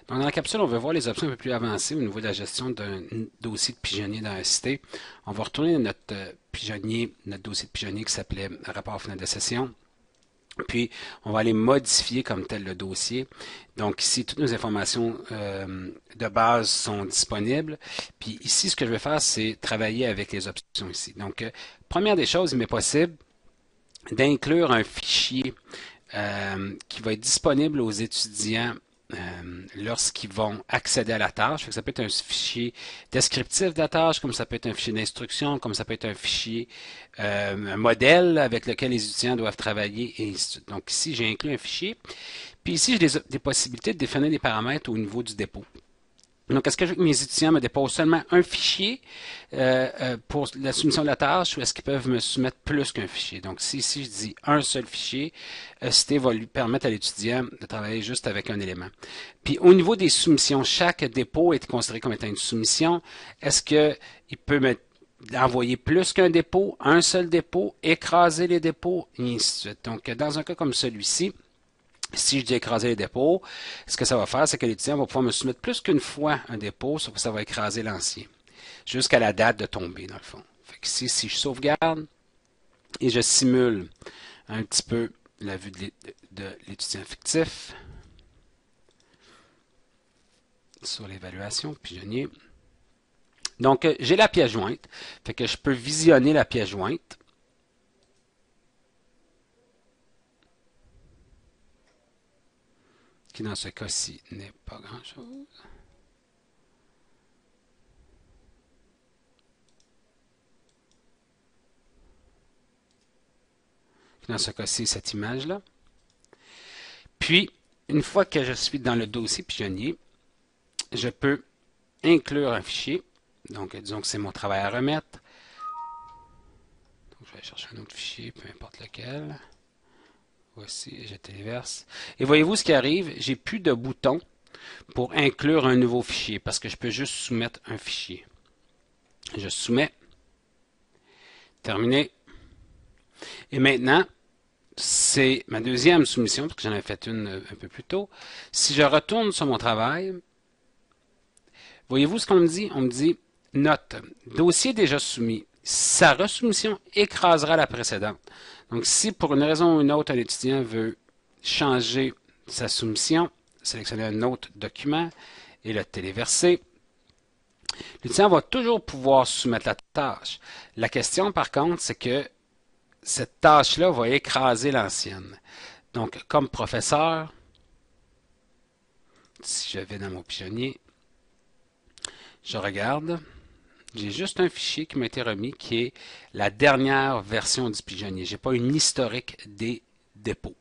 Donc, dans la capsule, on va voir les options un peu plus avancées au niveau de la gestion d'un dossier de pigeonnier dans ST. On va retourner notre pigeonnier, notre dossier de pigeonnier qui s'appelait rapport final de session. Puis, on va aller modifier comme tel le dossier. Donc, ici, toutes nos informations de base sont disponibles. Puis ici, ce que je vais faire, c'est travailler avec les options ici. Donc, première des choses, il m'est possible d'inclure un fichier qui va être disponible aux étudiants lorsqu'ils vont accéder à la tâche. Ça peut être un fichier descriptif de la tâche, comme ça peut être un fichier d'instruction, comme ça peut être un fichier, un modèle avec lequel les étudiants doivent travailler, et ainsi de suite. Donc ici, j'ai inclus un fichier. Puis ici, j'ai des possibilités de définir des paramètres au niveau du dépôt. Donc, est-ce que je veux que mes étudiants me déposent seulement un fichier pour la soumission de la tâche ou est-ce qu'ils peuvent me soumettre plus qu'un fichier? Donc, si je dis un seul fichier, ST va lui permettre à l'étudiant de travailler juste avec un élément. Puis, au niveau des soumissions, chaque dépôt est considéré comme étant une soumission. Est-ce qu'il peut me envoyer plus qu'un dépôt, un seul dépôt, écraser les dépôts, et ainsi de suite. Donc, dans un cas comme celui-ci, si je dis écraser les dépôts, ce que ça va faire, c'est que l'étudiant va pouvoir me soumettre plus qu'une fois un dépôt, sauf que ça va écraser l'ancien, jusqu'à la date de tomber, dans le fond. Fait que ici, si je sauvegarde et je simule un petit peu la vue de l'étudiant fictif sur l'évaluation pigeonnier. Donc, j'ai la pièce jointe, fait que je peux visionner la pièce jointe. Qui dans ce cas-ci n'est pas grand-chose. Dans ce cas-ci, cette image-là. Puis, une fois que je suis dans le dossier pigeonnier, je peux inclure un fichier. Donc, disons que c'est mon travail à remettre. Donc, je vais chercher un autre fichier, peu importe lequel. Voici, et je téléverse. Et voyez-vous ce qui arrive? J'ai plus de bouton pour inclure un nouveau fichier parce que je peux juste soumettre un fichier. Je soumets. Terminé. Et maintenant, c'est ma deuxième soumission, parce que j'en ai fait une un peu plus tôt. Si je retourne sur mon travail, voyez-vous ce qu'on me dit? On me dit, note, dossier déjà soumis. Sa resoumission écrasera la précédente. Donc, si pour une raison ou une autre, un étudiant veut changer sa soumission, sélectionner un autre document et le téléverser, l'étudiant va toujours pouvoir soumettre la tâche. La question, par contre, c'est que cette tâche-là va écraser l'ancienne. Donc, comme professeur, si je vais dans mon pigeonnier, je regarde, j'ai juste un fichier qui m'a été remis qui est la dernière version du pigeonnier. Je n'ai pas une historique des dépôts.